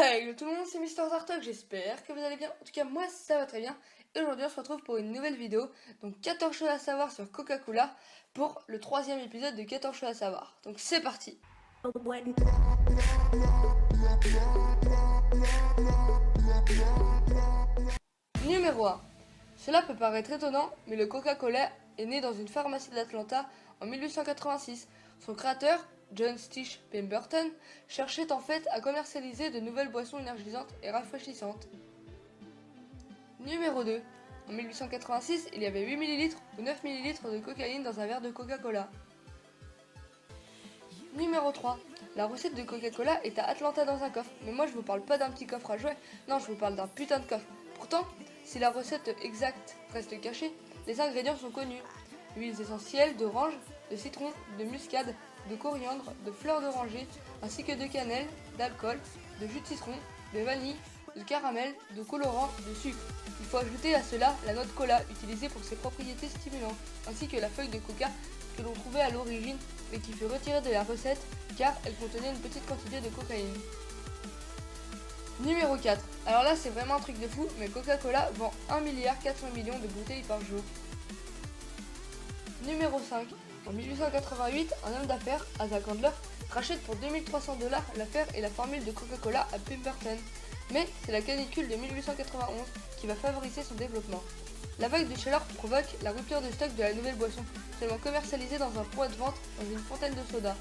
Hey tout le monde, c'est Mister Zartok, j'espère que vous allez bien. En tout cas, moi ça va très bien. Et aujourd'hui, on se retrouve pour une nouvelle vidéo. Donc 14 choses à savoir sur Coca-Cola pour le troisième épisode de 14 choses à savoir. Donc c'est parti. Numéro 1. Cela peut paraître étonnant, mais le Coca-Cola est né dans une pharmacie d'Atlanta en 1886. Son créateur, John Stich Pemberton, cherchait en fait à commercialiser de nouvelles boissons énergisantes et rafraîchissantes. Numéro 2. En 1886, il y avait 8 ml ou 9 ml de cocaïne dans un verre de Coca-Cola. Numéro 3. La recette de Coca-Cola est à Atlanta dans un coffre. Mais moi je vous parle pas d'un petit coffre à jouets, non je vous parle d'un putain de coffre. Pourtant, si la recette exacte reste cachée, les ingrédients sont connus. Huiles essentielles d'orange, de citron, de muscade, de coriandre, de fleurs d'oranger, ainsi que de cannelle, d'alcool, de jus de citron, de vanille, de caramel, de colorant, de sucre. Il faut ajouter à cela la note cola utilisée pour ses propriétés stimulantes, ainsi que la feuille de coca que l'on trouvait à l'origine mais qui fut retirée de la recette car elle contenait une petite quantité de cocaïne. Numéro 4. Alors là c'est vraiment un truc de fou, mais Coca-Cola vend 1,4 milliard de bouteilles par jour. Numéro 5. En 1888, un homme d'affaires, Asa Candler, rachète pour 2300 $ l'affaire et la formule de Coca-Cola à Pemberton. Mais c'est la canicule de 1891 qui va favoriser son développement. La vague de chaleur provoque la rupture de stock de la nouvelle boisson, seulement commercialisée dans un point de vente dans une fontaine de soda.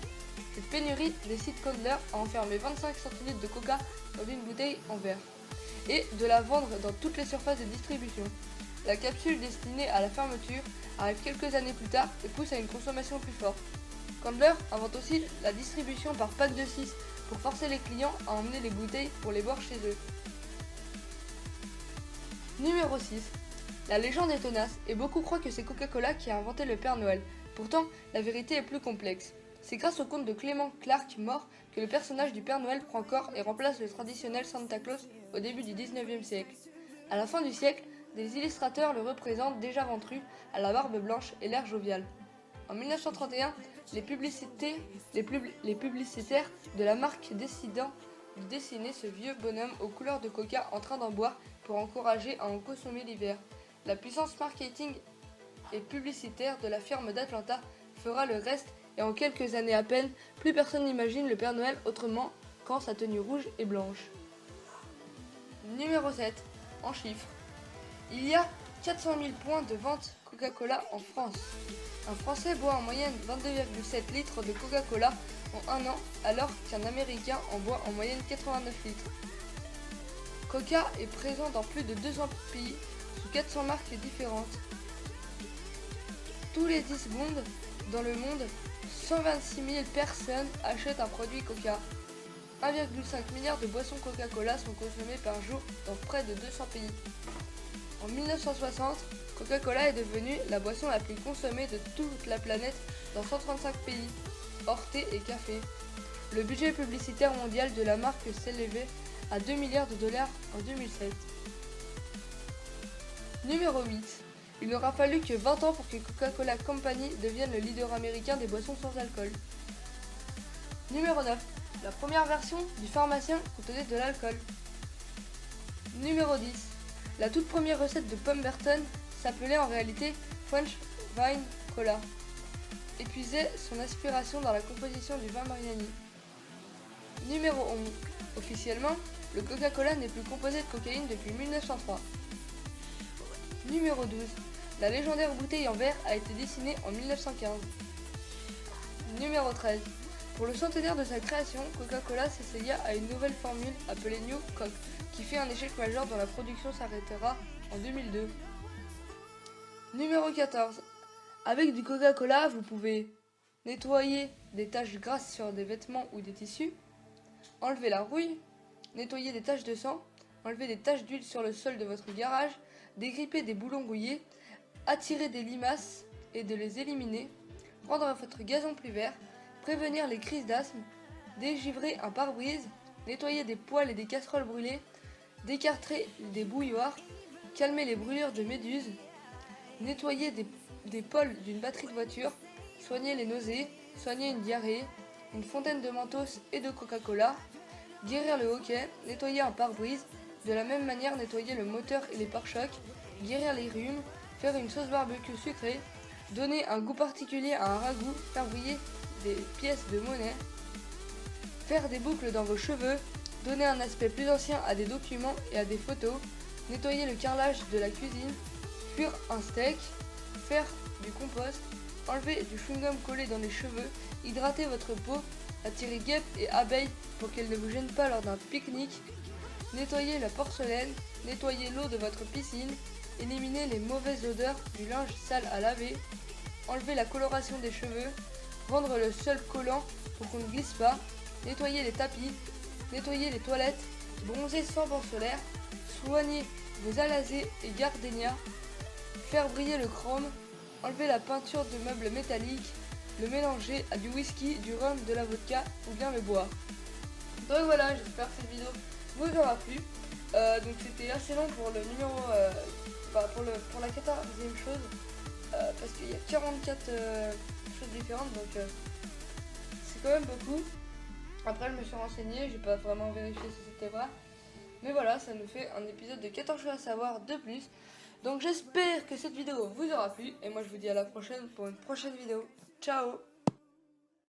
Cette pénurie décide Candler à enfermer 25 centilitres de coca dans une bouteille en verre et de la vendre dans toutes les surfaces de distribution. La capsule destinée à la fermeture arrive quelques années plus tard et pousse à une consommation plus forte. Candler invente aussi la distribution par pack de 6 pour forcer les clients à emmener les bouteilles pour les boire chez eux. Numéro 6. La légende est tenace et beaucoup croient que c'est Coca-Cola qui a inventé le Père Noël. Pourtant, la vérité est plus complexe. C'est grâce au conte de Clement Clark mort que le personnage du Père Noël prend corps et remplace le traditionnel Santa Claus au début du 19e siècle. À la fin du siècle, des illustrateurs le représentent déjà ventru, à la barbe blanche et l'air jovial. En 1931, les publicitaires de la marque décidant de dessiner ce vieux bonhomme aux couleurs de coca en train d'en boire pour encourager à en consommer l'hiver. La puissance marketing et publicitaire de la firme d'Atlanta fera le reste et en quelques années à peine, plus personne n'imagine le Père Noël autrement qu'en sa tenue rouge et blanche. Numéro 7. En chiffres. Il y a 400 000 points de vente Coca-Cola en France. Un Français boit en moyenne 22,7 litres de Coca-Cola en un an, alors qu'un Américain en boit en moyenne 89 litres. Coca est présent dans plus de 200 pays, sous 400 marques différentes. Tous les 10 secondes, dans le monde, 126 000 personnes achètent un produit Coca. 1,5 milliard de boissons Coca-Cola sont consommées par jour dans près de 200 pays. En 1960, Coca-Cola est devenue la boisson la plus consommée de toute la planète dans 135 pays, hors thé et café. Le budget publicitaire mondial de la marque s'élevait à 2 milliards de dollars en 2007. Numéro 8. Il n'aura fallu que 20 ans pour que Coca-Cola Company devienne le leader américain des boissons sans alcool. Numéro 9. La première version du pharmacien contenait de l'alcool. Numéro 10. La toute première recette de Pemberton s'appelait en réalité French Vine Cola et puisait son inspiration dans la composition du vin Mariani. Numéro 11. Officiellement, le Coca-Cola n'est plus composé de cocaïne depuis 1903. Numéro 12. La légendaire bouteille en verre a été dessinée en 1915. Numéro 13. Pour le centenaire de sa création, Coca-Cola s'essaya à une nouvelle formule appelée New Coke, qui fait un échec majeur dont la production s'arrêtera en 2002. Numéro 14. Avec du Coca-Cola, vous pouvez nettoyer des taches grasses sur des vêtements ou des tissus, enlever la rouille, nettoyer des taches de sang, enlever des taches d'huile sur le sol de votre garage, dégripper des boulons rouillés, attirer des limaces et de les éliminer, rendre votre gazon plus vert, prévenir les crises d'asthme, dégivrer un pare-brise, nettoyer des poêles et des casseroles brûlées, décarter des bouilloires, calmer les brûlures de méduses, nettoyer des pôles d'une batterie de voiture, soigner les nausées, soigner une diarrhée, une fontaine de Mentos et de Coca-Cola, Guérir le hoquet, nettoyer un pare-brise. De la même manière, nettoyer le moteur et les pare-chocs. Guérir les rhumes, faire une sauce barbecue sucrée. Donner un goût particulier à un ragoût, faire briller des pièces de monnaie. Faire des boucles dans vos cheveux. Donner un aspect plus ancien à des documents et à des photos. Nettoyer le carrelage de la cuisine. Cuire un steak. Faire du compost. Enlever du chewing-gum collé dans les cheveux. Hydrater votre peau. Attirer guêpes et abeilles pour qu'elles ne vous gênent pas lors d'un pique-nique. Nettoyer la porcelaine. Nettoyer l'eau de votre piscine. Éliminer les mauvaises odeurs du linge sale à laver. Enlever la coloration des cheveux. Rendre le sol collant pour qu'on ne glisse pas. Nettoyer les tapis. Nettoyer les toilettes. Bronzer sans banc solaire. Soigner vos alasés et gardénias. Faire briller le chrome. Enlever la peinture de meubles métalliques. Le mélanger à du whisky, du rhum, de la vodka ou bien le boire. Donc voilà, j'espère que cette vidéo vous aura plu. Donc c'était assez long pour le numéro, pour la 14e chose, parce qu'il y a 44 choses différentes, donc c'est quand même beaucoup. Après je me suis renseignée, j'ai pas vraiment vérifié si c'était vrai. Mais voilà, ça nous fait un épisode de 14 choses à savoir de plus. Donc j'espère que cette vidéo vous aura plu. Et moi je vous dis à la prochaine pour une prochaine vidéo. Ciao!